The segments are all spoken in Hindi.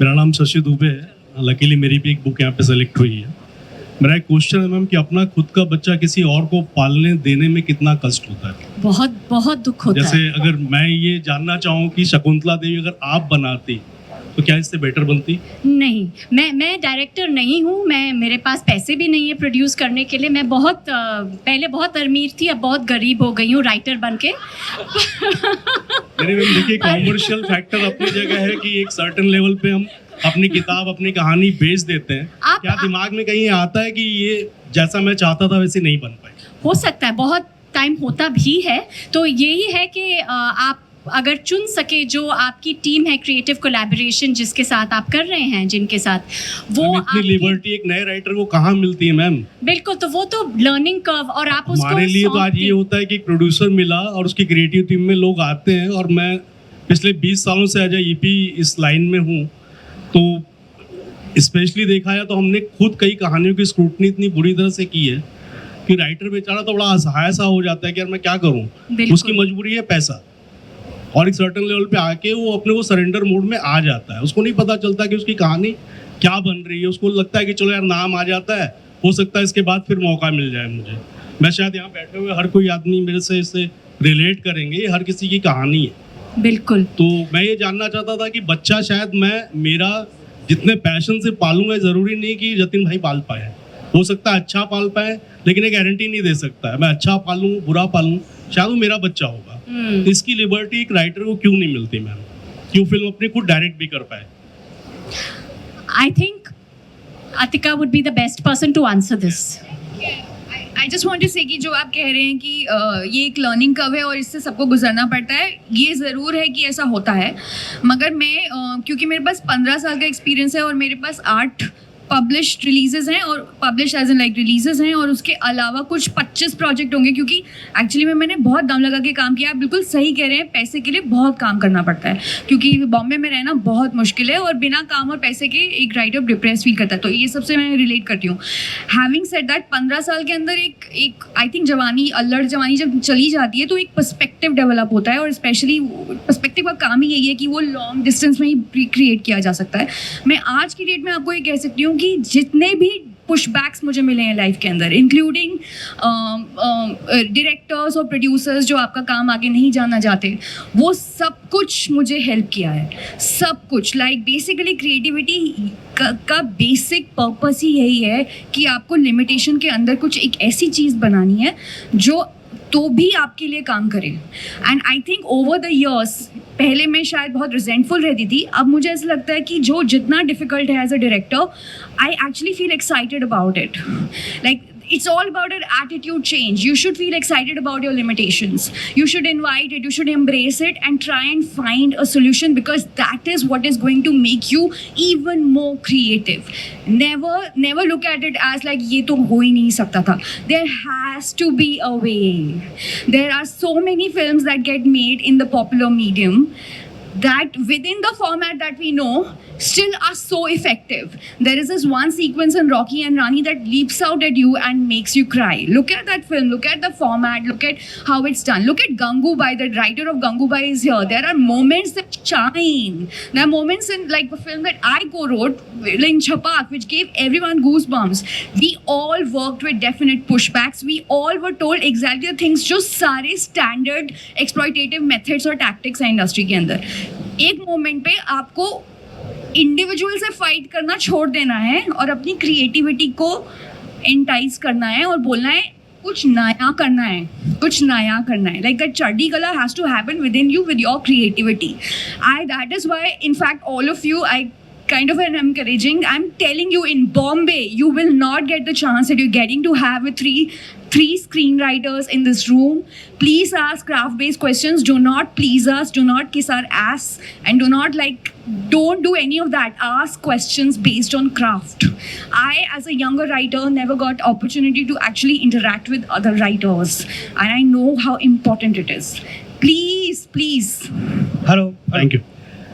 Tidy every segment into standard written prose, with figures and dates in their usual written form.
मेरा नाम शशि दुबे है। लकीली मेरी भी एक बुक यहाँ पे सेलेक्ट हुई है। मेरा एक क्वेश्चन है मैम कि अपना खुद का बच्चा किसी और को पालने देने में कितना कष्ट होता है? बहुत बहुत दुख होता जैसे है। अगर मैं ये जानना चाहूँ कि शकुंतला देवी अगर आप बनाती तो क्या इससे बेटर बनती? नहीं, मैं डायरेक्टर नहीं हूँ। मेरे पास पैसे भी नहीं है प्रोड्यूस करने के लिए। मैं बहुत पहले बहुत अमीर थी, अब बहुत गरीब हो गई हूँ राइटर बन के। मेरे मैम देखिए, कॉमर्शियल फैक्टर अपनी जगह है कि एक सर्टेन लेवल पे हम अपनी किताब अपनी कहानी बेच देते हैं। क्या दिमाग में कहीं आता है कि ये जैसा मैं चाहता था वैसे नहीं बन पाई? हो सकता है, बहुत टाइम होता भी है। तो यही है कि आप अगर चुन सके जो आपकी टीम है, क्रिएटिव कोलैबोरेशन जिसके साथ आप कर रहे हैं, जिनके साथ वो इतनी लिबर्टी एक नए राइटर को कहाँ मिलती है मैम? बिल्कुल, तो वो तो लर्निंग कर्व और आप उसको हमारे लिए तो आज ये होता है कि एक प्रोड्यूसर मिला और उसकी क्रिएटिव टीम में लोग आते हैं, और मैं पिछले 20 सालों से एज ईपी इस लाइन में हूँ, तो स्पेशली देखा है तो हमने खुद कई कहानियों की स्क्रूटनी इतनी बुरी तरह से की है कि राइटर बेचारा तो बड़ा असहाय सा हो जाता है कि यार मैं क्या करूँ। उसकी मजबूरी है पैसा, और एक सर्टेन लेवल पे आके वो अपने को सरेंडर मोड में आ जाता है। उसको नहीं पता चलता कि उसकी कहानी क्या बन रही है। उसको लगता है कि चलो यार नाम आ जाता है, हो सकता है इसके बाद फिर मौका मिल जाए मुझे। मैं शायद यहाँ बैठे हुए हर कोई आदमी मेरे से इससे रिलेट करेंगे, ये हर किसी की कहानी है। बिल्कुल। तो मैं ये जानना चाहता था कि बच्चा शायद मैं मेरा जितने पैशन से पालूंगा, जरूरी नहीं कि जतिन भाई पाल पाए। हो सकता है अच्छा पाल पाए, लेकिन एक गारंटी नहीं दे सकता है। मैं अच्छा पालूं बुरा पालूं, शायद वो मेरा बच्चा होगा। तो इसकी लिबर्टी एक राइटर को क्यों नहीं मिलती मैम? क्यों फिल्म अपनी खुद डायरेक्ट भी कर पाए? I think Atika would be the best person to answer this. I just want to say कि जो आप कह रहे हैं कि ये एक लर्निंग कर्व है और इससे सबको गुजरना पड़ता है, ये ज़रूर है कि ऐसा होता है। मगर मैं क्योंकि मेरे पास 15 साल का एक्सपीरियंस है और मेरे पास 8 पब्लिश्ड रिलीजेस हैं, और publish as in like releases हैं, और उसके अलावा कुछ 25 प्रोजेक्ट होंगे। क्योंकि एक्चुअली मैंने बहुत दम लगा के काम किया। आप बिल्कुल सही कह रहे हैं, पैसे के लिए बहुत काम करना पड़ता है, क्योंकि बॉम्बे में रहना बहुत मुश्किल है और बिना काम और पैसे के एक राइटर डिप्रेस फील करता है। तो ये सबसे मैं रिलेट करती हूँ। हैविंग सेड दैट, 15 साल के अंदर एक आई थिंक जवानी, अल्लड़ जवानी जब चली जाती है तो एक पर्सपेक्टिव डेवलप होता है, और स्पेशली पर्सपेक्टिव का काम ही यही है कि वो लॉन्ग डिस्टेंस में ही क्रिएट किया जा सकता है। मैं आज की डेट में आपको ये कह सकती हूँ कि जितने भी पुशबैक्स मुझे मिले हैं लाइफ के अंदर, इंक्लूडिंग डायरेक्टर्स और प्रोड्यूसर्स जो आपका काम आगे नहीं जाना चाहते, वो सब कुछ मुझे हेल्प किया है। सब कुछ लाइक बेसिकली क्रिएटिविटी का बेसिक पर्पस ही यही है कि आपको लिमिटेशन के अंदर कुछ एक ऐसी चीज़ बनानी है जो तो भी आपके लिए काम करे। And I think over the years, पहले मैं शायद बहुत रिजेंटफुल रहती थी, अब मुझे ऐसा लगता है कि जो जितना डिफ़िकल्ट है as a director, I actually feel excited about it. Like it's all about an attitude change. You should feel excited about your limitations. You should invite it, you should embrace it and try and find a solution, because that is what is going to make you even more creative. Never look at it as like ये तो हो ही नहीं सकता था. There has to be a way. There are so many films that get made in the popular medium that within the format that we know still are so effective. There is this one sequence in Rocky and Rani that leaps out at you and makes you cry. Look at that film, look at the format, look at how it's done. Look at Gangubai, the writer of Gangubai is here. There are moments that shine. There are moments in like the film that I co-wrote in Chapak, which gave everyone goosebumps. We all worked with definite pushbacks. We all were told exactly the things जो सारे standard exploitative methods और tactics हैं इंडस्ट्री के अंदर। एक मोमेंट पे आपको इंडिविजुअल से फाइट करना छोड़ देना है और अपनी क्रिएटिविटी को एंटाइज करना है और बोलना है कुछ नया करना है, कुछ नया करना है। लाइक दैट चढ़ी कला has to happen with in you with your creativity. That is why in fact all of you I kind of an encouraging. I'm telling you, in Bombay, you will not get the chance that you're getting to have with three screenwriters in this room. Please ask craft-based questions. Do not please us. Do not kiss our ass. And do not don't do any of that. Ask questions based on craft. I, as a younger writer, never got opportunity to actually interact with other writers. And I know how important it is. Please. Hello. Thank you.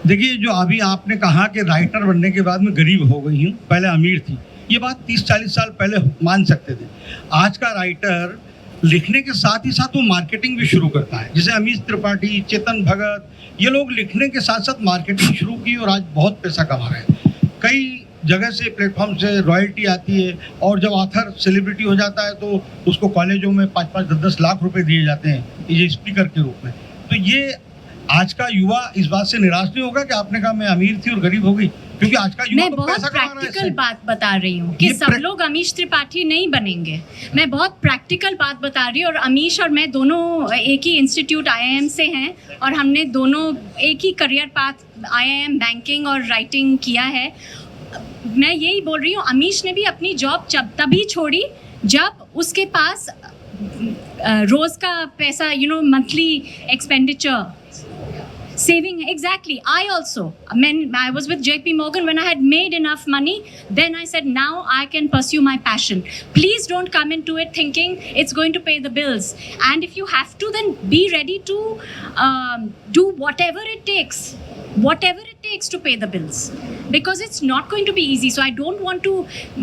देखिए, जो अभी आपने कहा कि राइटर बनने के बाद मैं गरीब हो गई हूँ, पहले अमीर थी, ये बात 30-40 साल पहले मान सकते थे। आज का राइटर लिखने के साथ ही साथ वो मार्केटिंग भी शुरू करता है। जैसे अमीश त्रिपाठी, चेतन भगत, ये लोग लिखने के साथ साथ मार्केटिंग शुरू की और आज बहुत पैसा कमा रहे हैं। कई जगह से प्लेटफॉर्म से रॉयल्टी आती है, और जब ऑथर सेलिब्रिटी हो जाता है तो उसको कॉलेजों में 5-5, 10-10 लाख रुपए दिए जाते हैं ये स्पीकर के रूप में। तो ये आज का युवा इस बात से निराश नहीं होगा कि आपने कहा मैं अमीर थी और गरीब हो गई, क्योंकि आज का युवा मैं तो बहुत पैसा कमा रहा है प्रैक्टिकल इससे। बात बता रही हूँ कि ये सब लोग अमीश त्रिपाठी नहीं बनेंगे। मैं बहुत प्रैक्टिकल बात बता रही हूँ, और अमीश और मैं दोनों एक ही इंस्टीट्यूट आईआईएम से हैं, और हमने दोनों एक ही करियर पाथ आईआईएम बैंकिंग और राइटिंग किया है। मैं यही बोल रही हूँ, अमीश ने भी अपनी जॉब तभी छोड़ी जब उसके पास रोज का पैसा, monthly expenditure saving. Exactly. I also, when I was with JP Morgan, when I had made enough money, then I said, now I can pursue my passion. Please don't come into it thinking it's going to pay the bills. And if you have to, then be ready to do whatever it takes to pay the bills, because it's not going to be easy. So I don't want to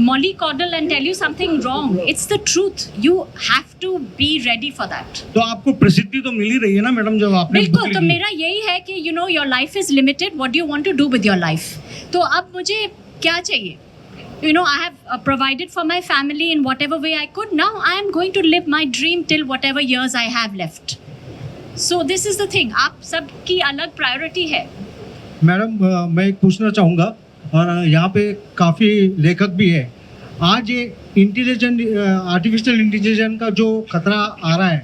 mollycoddle and tell you something wrong. It's the truth. You have to be ready for that. तो आपको प्रसिद्धि तो मिल ही रही है ना मैडम, जब आपने book बिल्कुल। तो लिखी। मेरा यही है कि your life is limited, what do you want to do with your life. तो अब मुझे क्या चाहिए? I have provided for my family in whatever way I could. Now I am going to live my dream till whatever years I have left. So this is the thing. आप सबकी अलग प्रायोरिटी है। मैडम मैं एक पूछना चाहूँगा, और यहाँ पे काफ़ी लेखक भी है। आज ये आर्टिफिशियल इंटेलिजेंस का जो खतरा आ रहा है,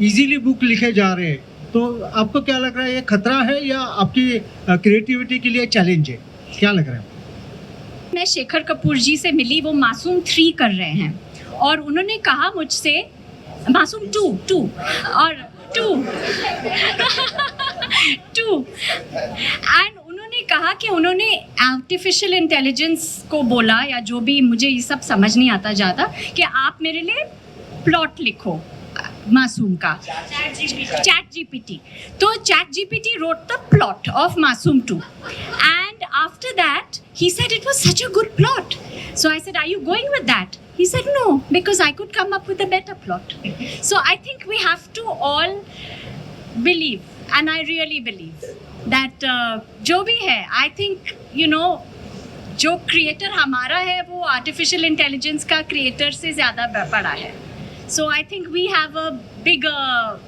इजीली बुक लिखे जा रहे हैं, तो आपको क्या लग रहा है, ये खतरा है या आपकी क्रिएटिविटी के लिए चैलेंज है? क्या लग रहा है? मैं शेखर कपूर जी से मिली, वो मासूम 3 कर रहे हैं, और उन्होंने कहा मुझसे, मासूम 2 और 2 एंड उन्होंने कहा कि उन्होंने आर्टिफिशियल इंटेलिजेंस को बोला, या जो भी, मुझे ये सब समझ नहीं आता ज़्यादा, कि आप मेरे लिए प्लॉट लिखो मासूम का, चैट जीपीटी। तो chat GPT wrote the plot of Masoom 2, and after that he said it was such a good plot. So I said, are you going with that? He said no, because I could come up with a better plot. So I think we have to all believe, and I really believe that जो भी है, I think जो क्रिएटर हमारा है वो आर्टिफिशियल इंटेलिजेंस का क्रिएटर से ज़्यादा बड़ा है। So I think we have a bigger,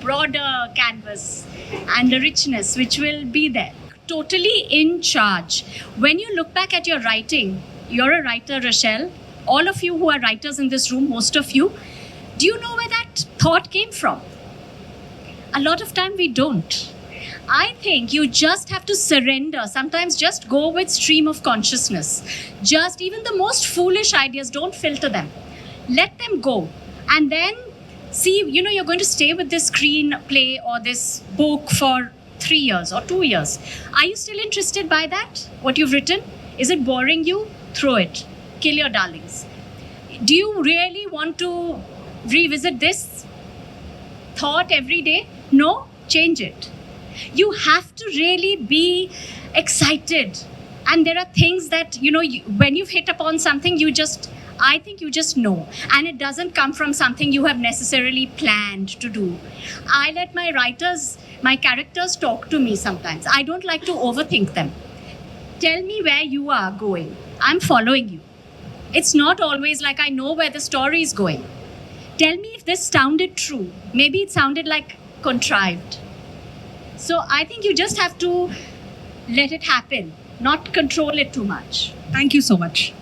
broader canvas and a richness which will be there. Totally in charge. When you look back at your writing, you're a writer, Rochelle. All of you who are writers in this room, most of you, do you know where that thought came from? A lot of time we don't. I think you just have to surrender. Sometimes just go with stream of consciousness. Just even the most foolish ideas, don't filter them. Let them go. And then see, you're going to stay with this screenplay or this book for 3 years or 2 years. Are you still interested by that? What you've written? Is it boring you? Throw it. Kill your darlings. Do you really want to revisit this thought every day? No? Change it. You have to really be excited. And there are things that, when you've hit upon something, I think you just know. And it doesn't come from something you have necessarily planned to do. I let my characters talk to me sometimes. I don't like to overthink them. Tell me where you are going. I'm following you. It's not always like I know where the story is going. Tell me if this sounded true. Maybe it sounded like contrived. So I think you just have to let it happen, not control it too much. Thank you so much.